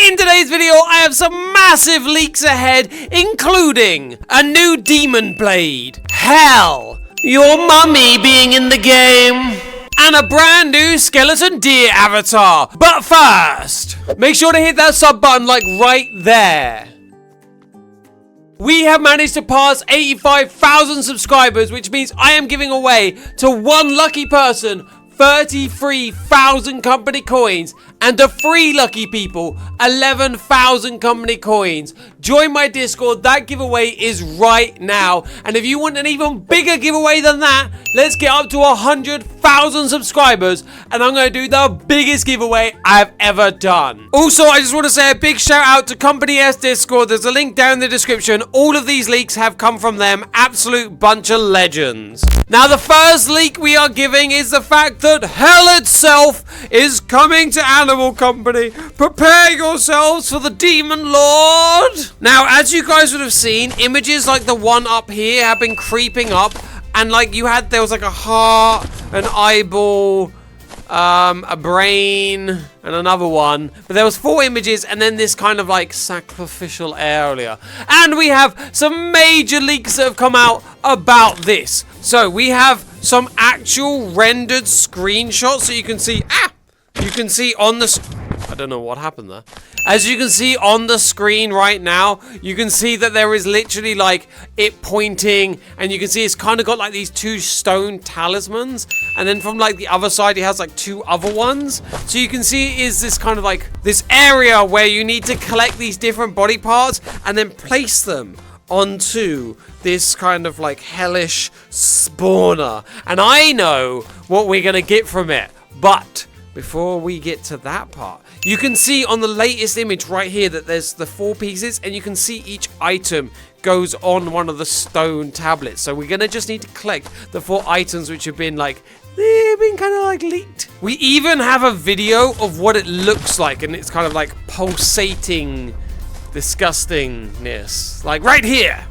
In today's video, I have some massive leaks ahead, including a new demon blade, hell, your mummy being in the game, and a brand new skeleton deer avatar. But first, make sure to hit that sub button like right there. We have managed to pass 85,000 subscribers, which means I am giving away to one lucky person 33,000 company coins, and to 3 lucky people 11,000 company coins. Join my Discord. That giveaway is right now, and if you want an even bigger giveaway than that, let's get up to 100,000 subscribers and I'm gonna do the biggest giveaway I've ever done. Also, I just want to say a big shout out to Company S Discord. There's a link down in the description. All of these leaks have come from them. Absolute bunch of legends. Now, the first leak we are giving is the fact that hell itself is coming to Animal Company. Prepare yourselves for the Demon Lord. Now, as you guys would have seen, images like the one up here have been creeping up, and like there was like a heart, an eyeball, a brain, and another one. But there was 4 images, and then this kind of like sacrificial area. And we have some major leaks that have come out about this. So we have some actual rendered screenshots, so you can see. You can see on the. I don't know what happened there. As you can see on the screen right now, you can see that there is literally like it pointing, and you can see it's kind of got like these 2 stone talismans, and then from like the other side it has like 2 other ones. So you can see it is this kind of like this area where you need to collect these different body parts and then place them onto this kind of like hellish spawner. And I know what we're gonna get from it, but before we get to that part, you can see on the latest image right here that there's the 4 pieces, and you can see each item goes on one of the stone tablets. So we're gonna just need to collect the 4 items which have been like, they've been kind of like leaked. We even have a video of what it looks like, and it's kind of like pulsating disgustingness, like right here.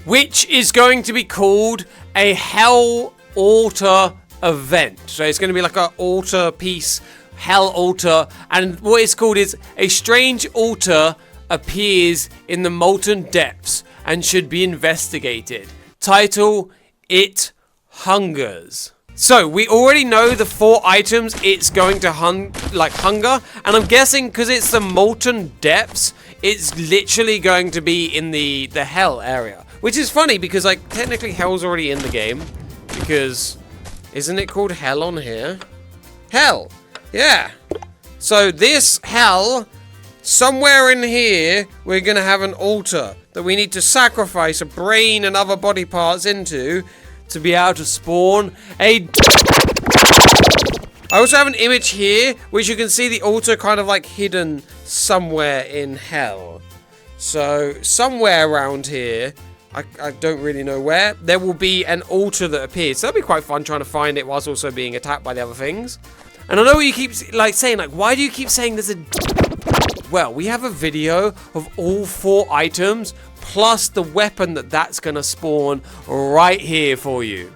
Which is going to be called a Hell Altar event. So it's going to be like an altar piece, Hell Altar, and what it's called is a strange altar appears in the molten depths and should be investigated. Title, It Hungers. So we already know the 4 items it's going to hunger, and I'm guessing because it's the molten depths, it's literally going to be in the hell area. Which is funny because like technically hell's already in the game, because isn't it called hell on here? Hell, yeah. So this hell, somewhere in here, we're gonna have an altar that we need to sacrifice a brain and other body parts into to be able to spawn a. I also have an image here, which you can see the altar kind of like hidden somewhere in hell. So somewhere around here, I don't really know where, there will be an altar that appears. So that'll be quite fun trying to find it whilst also being attacked by the other things. And I know what you keep like saying, like, why do you keep saying there's a. Well, we have a video of all 4 items plus the weapon that's gonna spawn right here for you.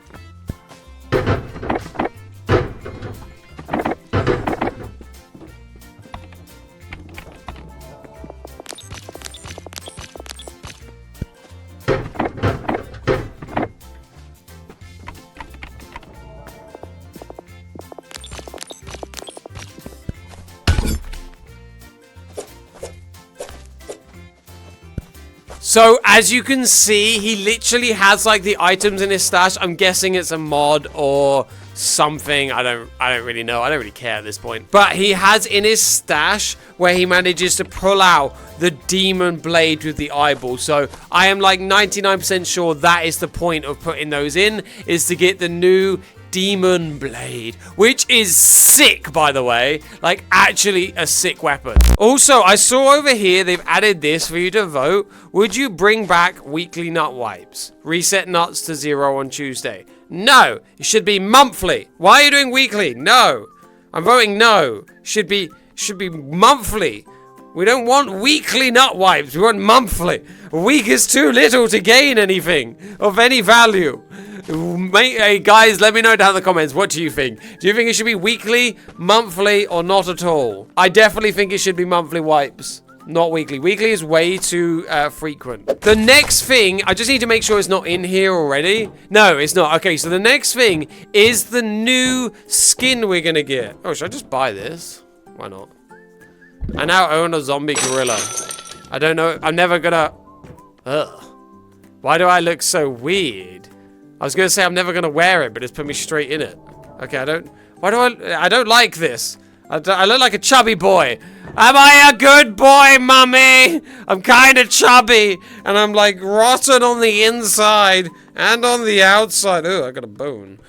So, as you can see, he literally has like the items in his stash. I'm guessing it's a mod or something. I don't really know. I don't really care at this point. But he has in his stash where he manages to pull out the demon blade with the eyeball. So, I am like 99% sure that is the point of putting those in, is to get the new demon blade, which is sick, by the way. Like, actually a sick weapon. Also, I saw over here they've added this for you to vote. Would you bring back weekly nut wipes? Reset nuts to 0 on Tuesday. No, it should be monthly. Why are you doing weekly? No. I'm voting no. Should be monthly. We don't want weekly nut wipes. We want monthly. A week is too little to gain anything of any value. Hey guys, let me know down in the comments. What do you think? Do you think it should be weekly, monthly, or not at all? I definitely think it should be monthly wipes. Not weekly. Weekly is way too frequent. The next thing, I just need to make sure it's not in here already. No, it's not. Okay, so the next thing is the new skin we're gonna get. Oh, should I just buy this? Why not? I now own a zombie gorilla. I don't know. I'm never gonna... Ugh. Why do I look so weird? I was gonna say I'm never gonna wear it, but it's put me straight in it. Okay, I don't... Why do I don't like this. I look like a chubby boy. Am I a good boy, mummy? I'm kind of chubby, and I'm like rotten on the inside and on the outside. Oh, I got a bone.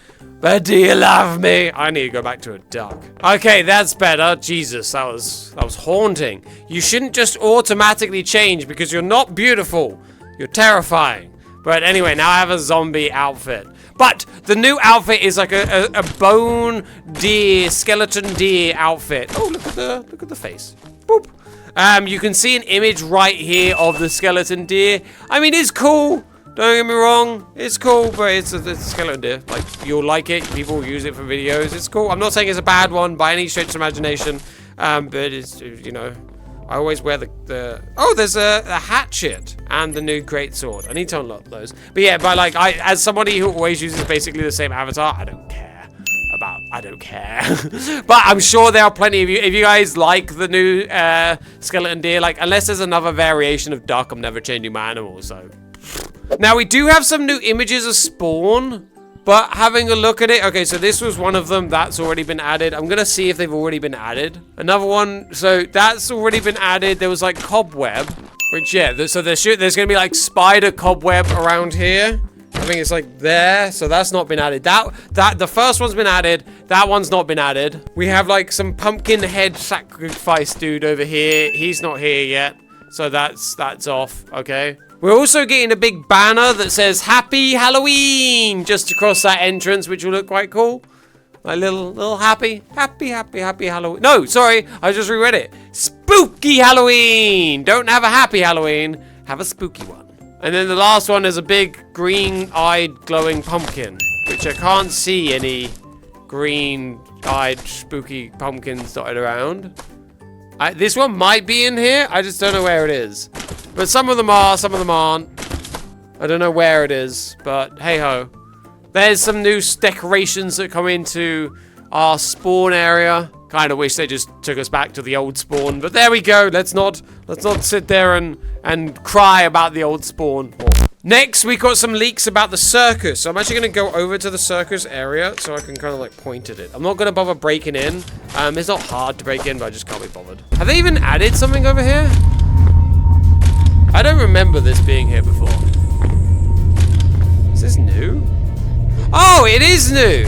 But do you love me? I need to go back to a duck. Okay, that's better. Jesus, that was haunting. You shouldn't just automatically change because you're not beautiful. You're terrifying. But anyway, now I have a zombie outfit. But the new outfit is like a bone deer, skeleton deer outfit. Oh, look at the face. Boop. You can see an image right here of the skeleton deer. I mean, it's cool. Don't get me wrong. It's cool, but it's a skeleton deer. Like, you'll like it. People will use it for videos. It's cool. I'm not saying it's a bad one by any stretch of imagination. But it's, you know, I always wear the oh, there's a hatchet and the new greatsword. I need to unlock those. But yeah, but like, as somebody who always uses basically the same avatar, I don't care. But I'm sure there are plenty of you. If you guys like the new skeleton deer, like, unless there's another variation of duck, I'm never changing my animal, so. Now, we do have some new images of spawn, but having a look at it, okay, so this was one of them. That's already been added. I'm gonna see if they've already been added. Another one, so that's already been added. There was like cobweb, which, yeah, so there's gonna be like spider cobweb around here. I think it's like there, so that's not been added. The first one's been added. That one's not been added. We have like some pumpkin head sacrifice dude over here. He's not here yet, so that's off. Okay. We're also getting a big banner that says Happy Halloween just across that entrance, which will look quite cool. Like little happy Halloween. No, sorry, I just reread it. Spooky Halloween. Don't have a happy Halloween. Have a spooky one. And then the last one is a big green-eyed glowing pumpkin, which I can't see any green-eyed spooky pumpkins dotted around. This one might be in here. I just don't know where it is. But some of them are, some of them aren't. I don't know where it is, but hey-ho. There's some new decorations that come into our spawn area. Kind of wish they just took us back to the old spawn, but there we go. Let's not sit there and cry about the old spawn. Next, we got some leaks about the circus. So I'm actually going to go over to the circus area so I can kind of like point at it. I'm not going to bother breaking in. It's not hard to break in, but I just can't be bothered. Have they even added something over here? I don't remember this being here before. Is this new? Oh, it is new.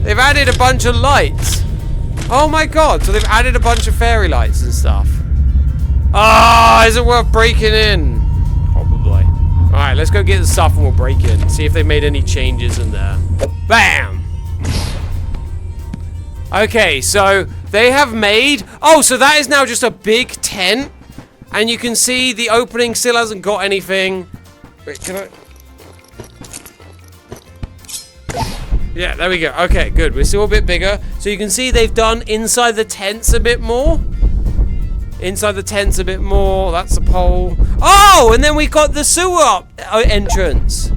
They've added a bunch of lights. Oh my god, so they've added a bunch of fairy lights and stuff. Ah, is it worth breaking in? Probably. Alright, let's go get the stuff and we'll break in. See if they've made any changes in there. Bam! Okay, so they have made... Oh, so that is now just a big tent. And you can see the opening still hasn't got anything. Wait, can I... Yeah, there we go. Okay, good. We're still a bit bigger. So you can see they've done inside the tents a bit more. Inside the tents a bit more. That's a pole. Oh, and then we got the sewer entrance.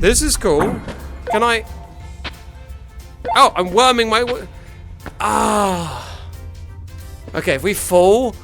This is cool. Can I... Oh, I'm worming my... Ah. Okay, if we fall...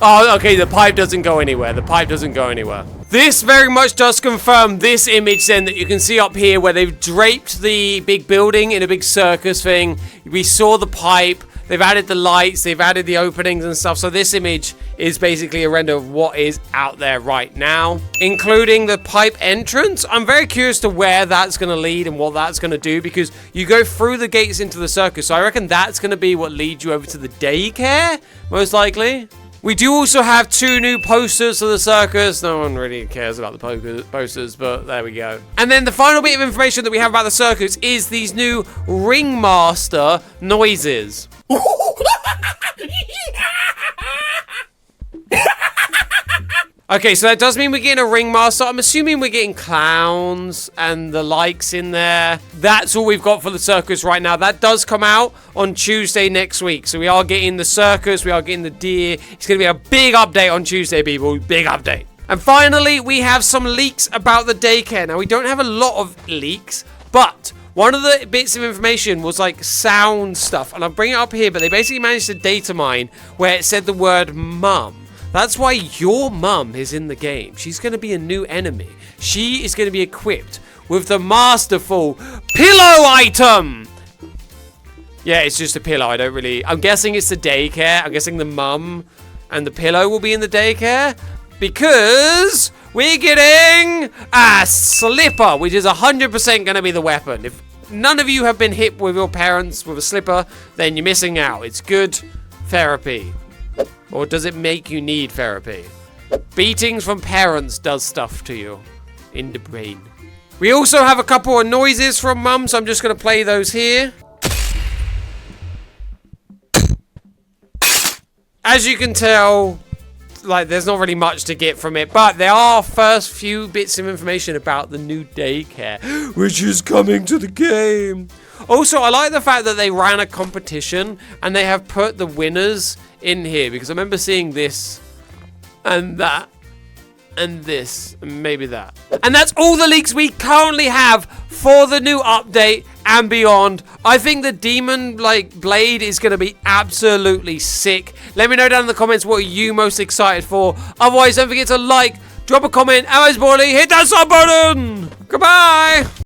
Oh, okay, the pipe doesn't go anywhere. The pipe doesn't go anywhere. This very much does confirm this image then that you can see up here where they've draped the big building in a big circus thing. We saw the pipe. They've added the lights. They've added the openings and stuff. So this image is basically a render of what is out there right now, including the pipe entrance. I'm very curious to where that's going to lead and what that's going to do, because you go through the gates into the circus. So I reckon that's going to be what leads you over to the daycare, most likely. We do also have 2 new posters for the circus. No one really cares about the posters, but there we go. And then the final bit of information that we have about the circus is these new ringmaster noises. Okay, so that does mean we're getting a ringmaster. I'm assuming we're getting clowns and the likes in there. That's all we've got for the circus right now. That does come out on Tuesday next week. So we are getting the circus, we are getting the deer. It's going to be a big update on Tuesday, people. Big update. And finally, we have some leaks about the daycare. Now, we don't have a lot of leaks, but one of the bits of information was like sound stuff. And I'll bring it up here, but they basically managed to data mine where it said the word mum. That's why your mum is in the game. She's going to be a new enemy. She is going to be equipped with the masterful pillow item. Yeah, it's just a pillow. I'm guessing it's the daycare. I'm guessing the mum and the pillow will be in the daycare. Because we're getting a slipper, which is 100% going to be the weapon. If none of you have been hit with your parents with a slipper, then you're missing out. It's good therapy. Or does it make you need therapy? Beatings from parents does stuff to you in the brain. We also have a couple of noises from Mum, so I'm just going to play those here. As you can tell, like, there's not really much to get from it, but there are first few bits of information about the new daycare, which is coming to the game. Also, I like the fact that they ran a competition and they have put the winners in here, because I remember seeing this and that and this and maybe that. And that's all the leaks we currently have for the new update and beyond. I think the demon blade is going to be absolutely sick. Let me know down in the comments what are you most excited for. Otherwise, don't forget to like, drop a comment, and most importantly, hit that sub button. Goodbye.